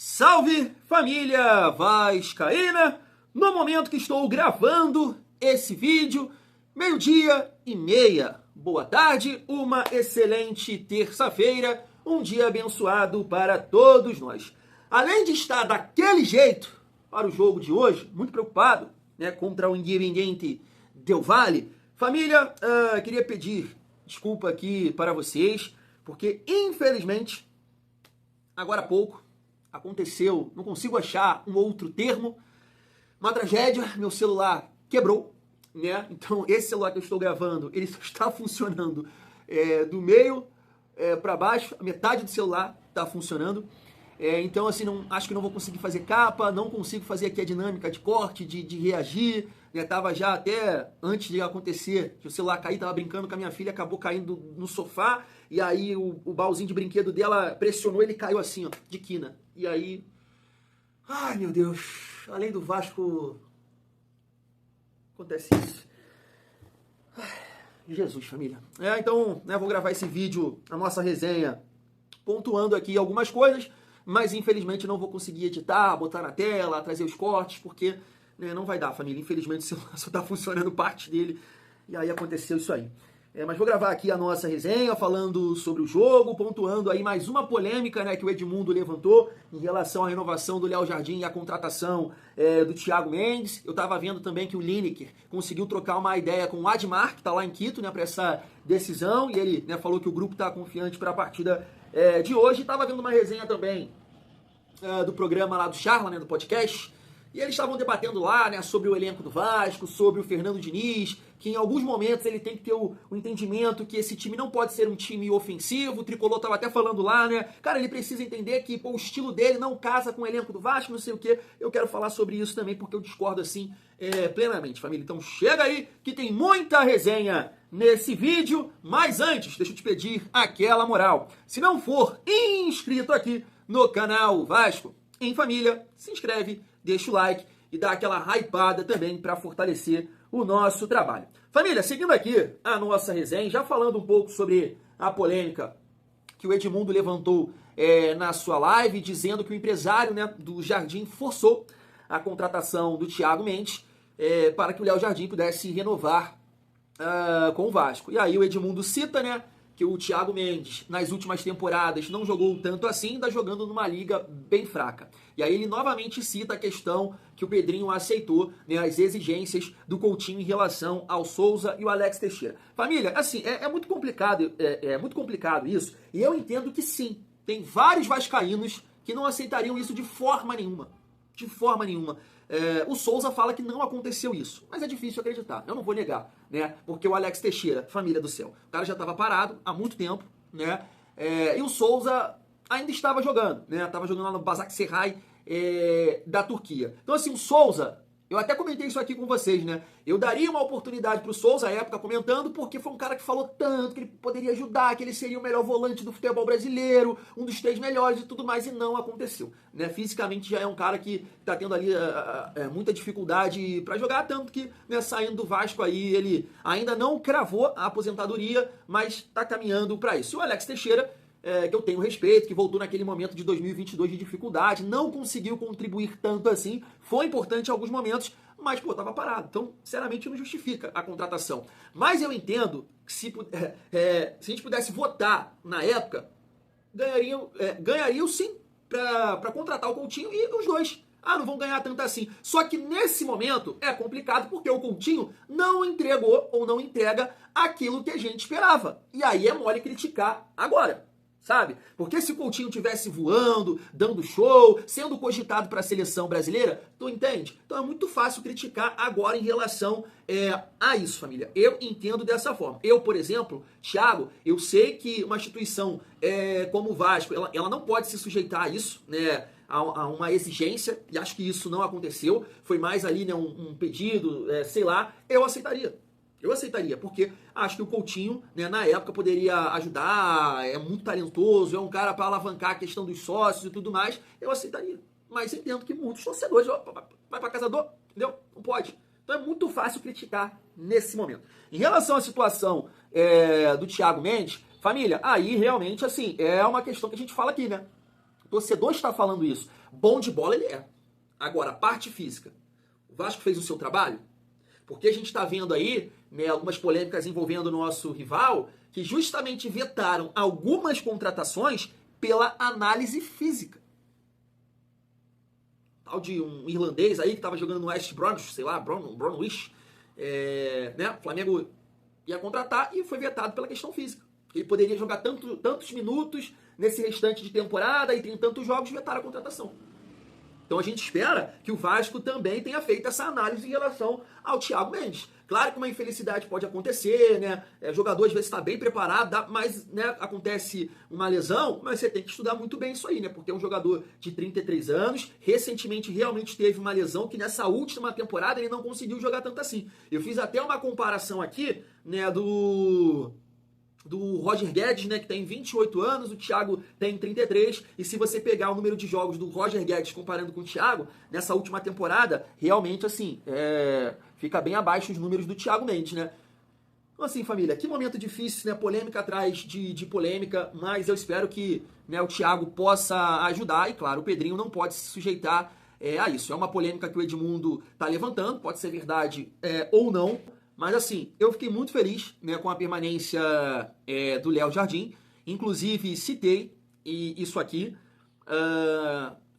Salve, família vascaína! No momento que estou gravando esse vídeo, 12h30. Boa tarde, uma excelente terça-feira, um dia abençoado para todos nós. Além de estar daquele jeito para o jogo de hoje, muito preocupado, contra o Independiente Del Valle, família, queria pedir desculpa aqui para vocês, porque infelizmente, agora há pouco, aconteceu, não consigo achar um outro termo, uma tragédia, meu celular quebrou, Então esse celular que eu estou gravando, ele só está funcionando do meio para baixo, a metade do celular está funcionando. Então assim, acho que não vou conseguir fazer capa, não consigo fazer aqui a dinâmica de corte, de reagir, Tava já até antes de acontecer, que o celular cair, tava brincando com a minha filha, acabou caindo no sofá, e aí o baúzinho de brinquedo dela pressionou, ele caiu assim, ó, de quina. E aí, ai meu Deus, além do Vasco, acontece isso. Jesus, família. Então, vou gravar esse vídeo, a nossa resenha, pontuando aqui algumas coisas, mas infelizmente não vou conseguir editar, botar na tela, trazer os cortes, porque não vai dar, família. Infelizmente o celular só está funcionando parte dele, e aí aconteceu isso aí. Mas vou gravar aqui a nossa resenha, falando sobre o jogo, pontuando aí mais uma polêmica que o Edmundo levantou em relação à renovação do Léo Jardim e a contratação do Thiago Mendes. Eu estava vendo também que o Lineker conseguiu trocar uma ideia com o Admar, que está lá em Quito, para essa decisão, e ele falou que o grupo está confiante para a partida de hoje. Estava vendo uma resenha também do programa lá do Charla, do podcast, e eles estavam debatendo lá, sobre o elenco do Vasco, sobre o Fernando Diniz, que em alguns momentos ele tem que ter o entendimento que esse time não pode ser um time ofensivo. O Tricolor estava até falando lá, Cara, ele precisa entender que o estilo dele não casa com o elenco do Vasco, não sei o quê. Eu quero falar sobre isso também, porque eu discordo assim plenamente, família. Então chega aí, que tem muita resenha nesse vídeo. Mas antes, deixa eu te pedir aquela moral. Se não for inscrito aqui no canal Vasco em Família, se inscreve, deixa o like e dá aquela hypada também para fortalecer o nosso trabalho. Família, seguindo aqui a nossa resenha, já falando um pouco sobre a polêmica que o Edmundo levantou na sua live, dizendo que o empresário do Jardim forçou a contratação do Thiago Mendes para que o Léo Jardim pudesse renovar com o Vasco. E aí o Edmundo cita, que o Thiago Mendes, nas últimas temporadas, não jogou tanto assim, ainda jogando numa liga bem fraca. E aí ele novamente cita a questão que o Pedrinho aceitou, as exigências do Coutinho em relação ao Souza e o Alex Teixeira. Família, assim, é muito complicado, muito complicado isso, e eu entendo que sim, tem vários vascaínos que não aceitariam isso de forma nenhuma. De forma nenhuma. O Souza fala que não aconteceu isso, mas é difícil acreditar, eu não vou negar, porque o Alex Teixeira, família do céu, o cara já estava parado há muito tempo, e o Souza ainda estava jogando, estava jogando lá no Başakşehir da Turquia. Então assim, o Souza, eu até comentei isso aqui com vocês, eu daria uma oportunidade para o Souza à época comentando, porque foi um cara que falou tanto que ele poderia ajudar, que ele seria o melhor volante do futebol brasileiro, um dos 3 melhores e tudo mais, e não aconteceu. Fisicamente já é um cara que está tendo ali muita dificuldade para jogar, tanto que saindo do Vasco aí, ele ainda não cravou a aposentadoria, mas está caminhando para isso. E o Alex Teixeira, que eu tenho respeito, que voltou naquele momento de 2022 de dificuldade, não conseguiu contribuir tanto assim, foi importante em alguns momentos, mas, estava parado. Então, sinceramente, não justifica a contratação. Mas eu entendo que se a gente pudesse votar na época, ganhariam sim para contratar o Coutinho e os dois. Não vão ganhar tanto assim. Só que nesse momento é complicado porque o Coutinho não entregou ou não entrega aquilo que a gente esperava. E aí é mole criticar agora. Sabe? Porque se o Coutinho tivesse voando, dando show, sendo cogitado para a seleção brasileira, tu entende? Então é muito fácil criticar agora em relação a isso, família. Eu entendo dessa forma. Eu, por exemplo, Thiago, eu sei que uma instituição como o Vasco, ela não pode se sujeitar a isso, a uma exigência, e acho que isso não aconteceu. Foi mais ali, um pedido, sei lá, eu aceitaria. Eu aceitaria, porque acho que o Coutinho, na época, poderia ajudar, é muito talentoso, é um cara para alavancar a questão dos sócios e tudo mais, eu aceitaria. Mas entendo que muitos torcedores vai para casa entendeu? Não pode. Então é muito fácil criticar nesse momento. Em relação à situação do Thiago Mendes, família, aí realmente, assim, é uma questão que a gente fala aqui, O torcedor está falando isso. Bom de bola ele é. Agora, a parte física. O Vasco fez o seu trabalho? Porque a gente está vendo aí, né, algumas polêmicas envolvendo o nosso rival, que justamente vetaram algumas contratações pela análise física. Tal de um irlandês aí que estava jogando no West Bromwich, sei lá, Bromwich, né, o Flamengo ia contratar e foi vetado pela questão física. Ele poderia jogar tantos minutos nesse restante de temporada e tem tantos jogos, vetaram a contratação. Então a gente espera que o Vasco também tenha feito essa análise em relação ao Thiago Mendes. Claro que uma infelicidade pode acontecer, né? O jogador às vezes está bem preparado, mas né, acontece uma lesão, mas você tem que estudar muito bem isso aí, né? Porque é um jogador de 33 anos, recentemente realmente teve uma lesão que nessa última temporada ele não conseguiu jogar tanto assim. Eu fiz até uma comparação aqui, né, do Roger Guedes, né, que tem 28 anos, o Thiago tem 33, e se você pegar o número de jogos do Roger Guedes comparando com o Thiago, nessa última temporada, realmente, assim, fica bem abaixo os números do Thiago Mendes, né? Então, assim, família, que momento difícil, né, polêmica atrás de polêmica, mas eu espero que, né, o Thiago possa ajudar, e claro, o Pedrinho não pode se sujeitar a isso. É uma polêmica que o Edmundo tá levantando, pode ser verdade ou não. Mas assim, eu fiquei muito feliz, né, com a permanência do Léo Jardim. Inclusive, citei isso aqui,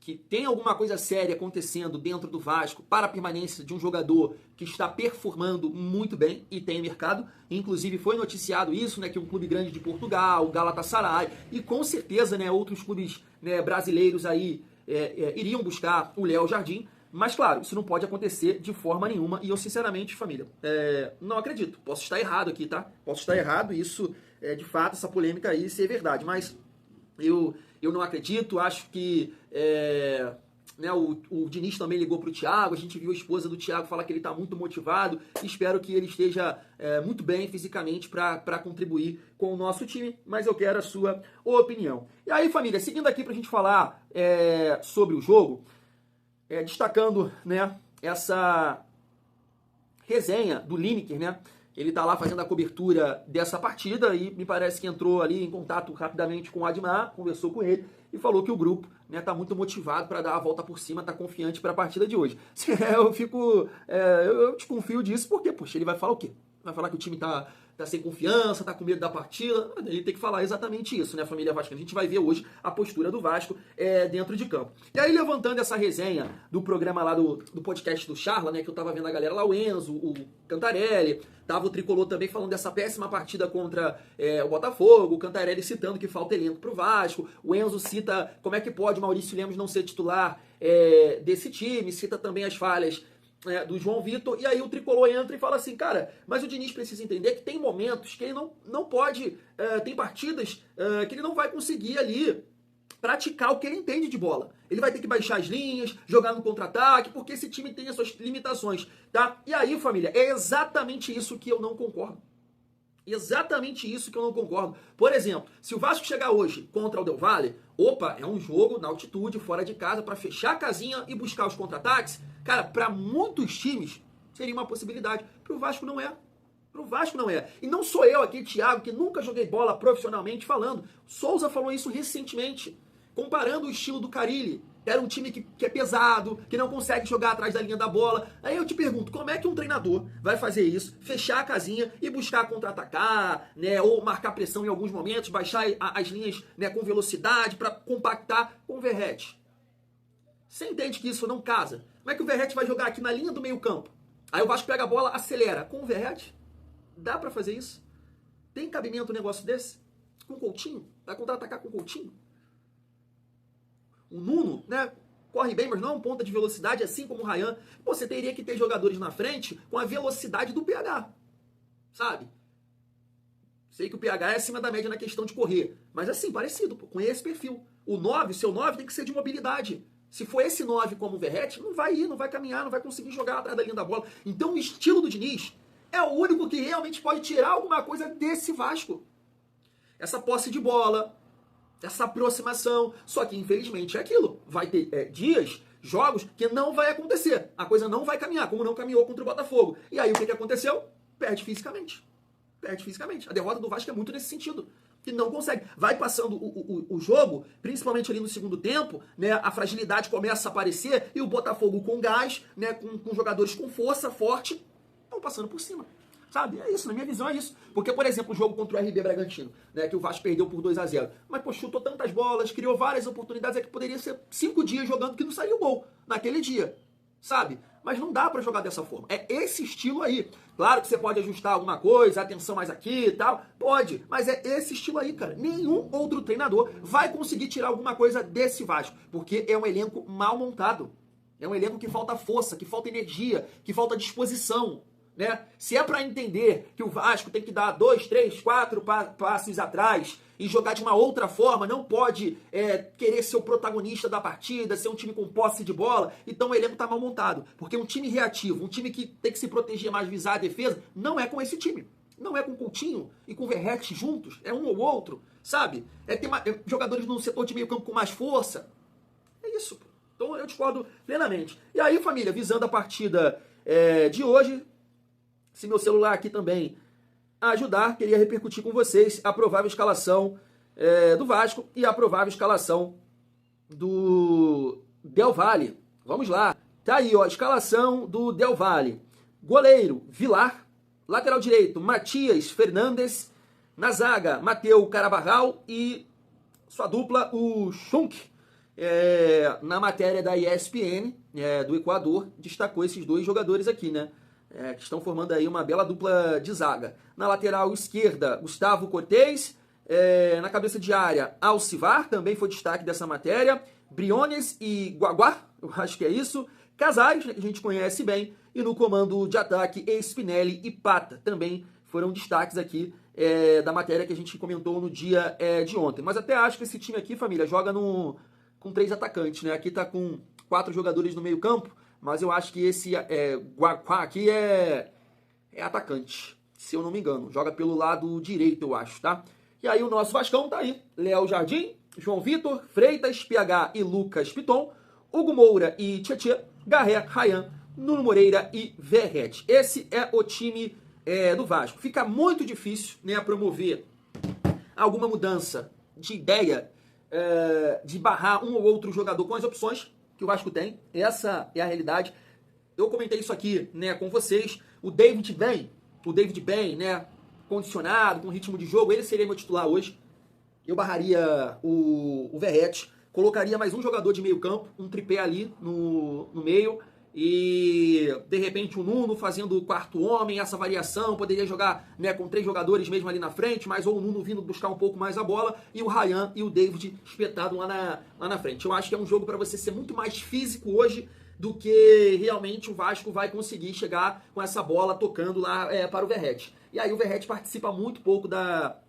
que tem alguma coisa séria acontecendo dentro do Vasco para a permanência de um jogador que está performando muito bem e tem mercado. Inclusive, foi noticiado isso, né, que um clube grande de Portugal, o Galatasaray, e com certeza, né, outros clubes, né, brasileiros aí iriam buscar o Léo Jardim. Mas, claro, isso não pode acontecer de forma nenhuma. E eu, sinceramente, família, não acredito. Posso estar errado aqui, tá? Posso estar errado e isso, de fato, essa polêmica aí ser verdade. Mas eu não acredito. Acho que né, o Diniz também ligou pro Thiago. A gente viu a esposa do Thiago falar que ele está muito motivado. Espero que ele esteja muito bem fisicamente para contribuir com o nosso time. Mas eu quero a sua opinião. E aí, família, seguindo aqui para a gente falar sobre o jogo... destacando, né, essa resenha do Lineker, né? Ele tá lá fazendo a cobertura dessa partida e me parece que entrou ali em contato rapidamente com o Admar, conversou com ele e falou que o grupo, né, tá muito motivado para dar a volta por cima, tá confiante para a partida de hoje. Eu desconfio disso porque, poxa, ele vai falar o quê? Vai falar que o time tá sem confiança, tá com medo da partida. Ele tem que falar exatamente isso, né, família Vasco? A gente vai ver hoje a postura do Vasco dentro de campo. E aí, levantando essa resenha do programa lá do podcast do Charla, né, que eu tava vendo a galera lá, o Enzo, o Cantarelli, tava o Tricolor também falando dessa péssima partida contra o Botafogo, o Cantarelli citando que falta elenco pro Vasco, o Enzo cita como é que pode o Maurício Lemos não ser titular desse time, cita também as falhas do João Vitor, e aí o Tricolor entra e fala assim, cara, mas o Diniz precisa entender que tem momentos que ele não pode, tem partidas que ele não vai conseguir ali praticar o que ele entende de bola. Ele vai ter que baixar as linhas, jogar no contra-ataque, porque esse time tem as suas limitações, tá? E aí, família, é exatamente isso que eu não concordo. Exatamente isso que eu não concordo. Por exemplo, se o Vasco chegar hoje contra o Del Valle, opa, é um jogo na altitude, fora de casa, para fechar a casinha e buscar os contra-ataques. Cara, para muitos times seria uma possibilidade. Pro Vasco não é. Pro Vasco não é. E não sou eu aqui, Thiago, que nunca joguei bola profissionalmente falando. Souza falou isso recentemente, comparando o estilo do Carille. Era um time que é pesado, que não consegue jogar atrás da linha da bola. Aí eu te pergunto, como é que um treinador vai fazer isso, fechar a casinha e buscar contra-atacar, né, ou marcar pressão em alguns momentos, baixar as linhas, né, com velocidade para compactar com o Verratti? Você entende que isso não casa? Como é que o Verratti vai jogar aqui na linha do meio campo? Aí o Vasco pega a bola, acelera. Com o Verratti? Dá para fazer isso? Tem cabimento um negócio desse? Com o Coutinho? Vai contra-atacar com o Coutinho? O Nuno, né, corre bem, mas não é um ponta de velocidade, assim como o Ryan. Você teria que ter jogadores na frente com a velocidade do PH, sabe? Sei que o PH é acima da média na questão de correr, mas assim, parecido, com esse perfil. O 9, o seu 9 tem que ser de mobilidade. Se for esse 9 como o Verratti, não vai ir, não vai caminhar, não vai conseguir jogar atrás da linha da bola. Então o estilo do Diniz é o único que realmente pode tirar alguma coisa desse Vasco. Essa posse de bola, essa aproximação, só que infelizmente é aquilo, vai ter dias, jogos que não vai acontecer, a coisa não vai caminhar, como não caminhou contra o Botafogo, e aí o que aconteceu? Perde fisicamente, a derrota do Vasco é muito nesse sentido, que não consegue. Vai passando o jogo, principalmente ali no segundo tempo, né, a fragilidade começa a aparecer e o Botafogo com gás, né, com jogadores com força, forte, estão passando por cima. Sabe? É isso, na minha visão é isso. Porque, por exemplo, o jogo contra o RB Bragantino, né, que o Vasco perdeu por 2-0. Mas, pô, chutou tantas bolas, criou várias oportunidades, é que poderia ser 5 dias jogando que não saiu gol naquele dia. Sabe? Mas não dá pra jogar dessa forma. É esse estilo aí. Claro que você pode ajustar alguma coisa, atenção mais aqui e tal. Pode, mas é esse estilo aí, cara. Nenhum outro treinador vai conseguir tirar alguma coisa desse Vasco. Porque é um elenco mal montado. É um elenco que falta força, que falta energia, que falta disposição. Né? Se é para entender que o Vasco tem que dar 2, 3, 4 passos atrás e jogar de uma outra forma, não pode querer ser o protagonista da partida, ser um time com posse de bola, então o elenco está mal montado. Porque um time reativo, um time que tem que se proteger mais, visar a defesa, não é com esse time. Não é com o Coutinho e com o Verratti juntos, é um ou outro, sabe? Tem jogadores no setor de meio campo com mais força. É isso. Então eu discordo plenamente. E aí, família, visando a partida de hoje, se meu celular aqui também ajudar, queria repercutir com vocês a provável escalação do Vasco e a provável escalação do Del Valle. Vamos lá. Tá aí, ó, escalação do Del Valle. Goleiro, Vilar. Lateral direito, Matias Fernandes. Na zaga, Mateu Carabarral e sua dupla, o Schunk. Na matéria da ESPN, do Equador, destacou esses dois jogadores aqui, né? Que estão formando aí uma bela dupla de zaga. Na lateral esquerda, Gustavo Cortez. Na cabeça de área, Alcivar, também foi destaque dessa matéria. Briones e Guaguá, eu acho que é isso. Casares, que a gente conhece bem. E no comando de ataque, Spinelli e Pata, também foram destaques aqui da matéria que a gente comentou no dia de ontem. Mas até acho que esse time aqui, família, joga com 3 atacantes, né? Aqui tá com 4 jogadores no meio campo. Mas eu acho que esse Guaquá aqui é atacante, se eu não me engano. Joga pelo lado direito, eu acho, tá? E aí o nosso Vascão tá aí. Léo Jardim, João Vitor, Freitas, PH e Lucas Piton, Hugo Moura e Tietê, Garré, Rayan, Nuno Moreira e Verratti. Esse é o time do Vasco. Fica muito difícil, né, promover alguma mudança de ideia, de barrar um ou outro jogador com as opções que o Vasco tem. Essa é a realidade. Eu comentei isso aqui, né, com vocês. O David bem, né, condicionado, com ritmo de jogo, ele seria meu titular hoje. Eu barraria o Verratti, colocaria mais um jogador de meio campo, um tripé ali no meio, e de repente o Nuno fazendo o quarto homem, essa variação, poderia jogar, né, com 3 jogadores mesmo ali na frente, mas ou o Nuno vindo buscar um pouco mais a bola, e o Rayan e o David espetado lá na frente. Eu acho que é um jogo para você ser muito mais físico hoje do que realmente o Vasco vai conseguir chegar com essa bola tocando lá para o Verratti. E aí o Verratti participa muito pouco da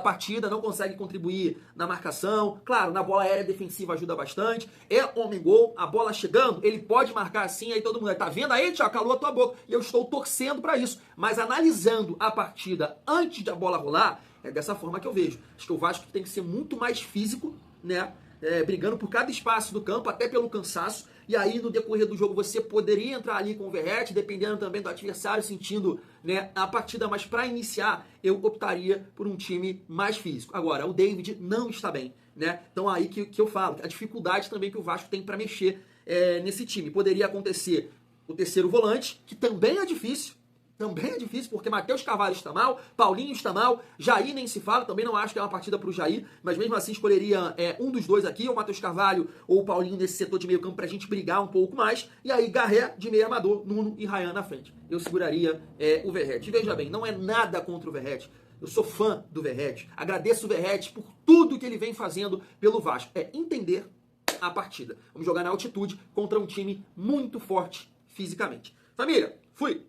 partida, não consegue contribuir na marcação. Claro, na bola aérea defensiva ajuda bastante. É homem-gol, a bola chegando, ele pode marcar assim, aí todo mundo tá vendo aí, Thiago, calou a tua boca. E eu estou torcendo para isso. Mas analisando a partida antes da bola rolar, é dessa forma que eu vejo. Acho que o Vasco tem que ser muito mais físico, né? Brigando por cada espaço do campo, até pelo cansaço. E aí, no decorrer do jogo, você poderia entrar ali com o Verratti, dependendo também do adversário, sentindo, né, a partida. Mas para iniciar, eu optaria por um time mais físico. Agora, o David não está bem, né? Então aí que eu falo, a dificuldade também que o Vasco tem para mexer nesse time. Poderia acontecer o terceiro volante, que também é difícil, porque Matheus Carvalho está mal, Paulinho está mal, Jair nem se fala, também não acho que é uma partida para o Jair, mas mesmo assim escolheria um dos dois aqui, ou o Matheus Carvalho ou o Paulinho nesse setor de meio campo para a gente brigar um pouco mais, e aí Garré de meio armador, Nuno e Rayan na frente. Eu seguraria o Verratti. E veja bem, não é nada contra o Verratti, eu sou fã do Verratti, agradeço o Verratti por tudo que ele vem fazendo pelo Vasco, entender a partida. Vamos jogar na altitude contra um time muito forte fisicamente. Família, fui!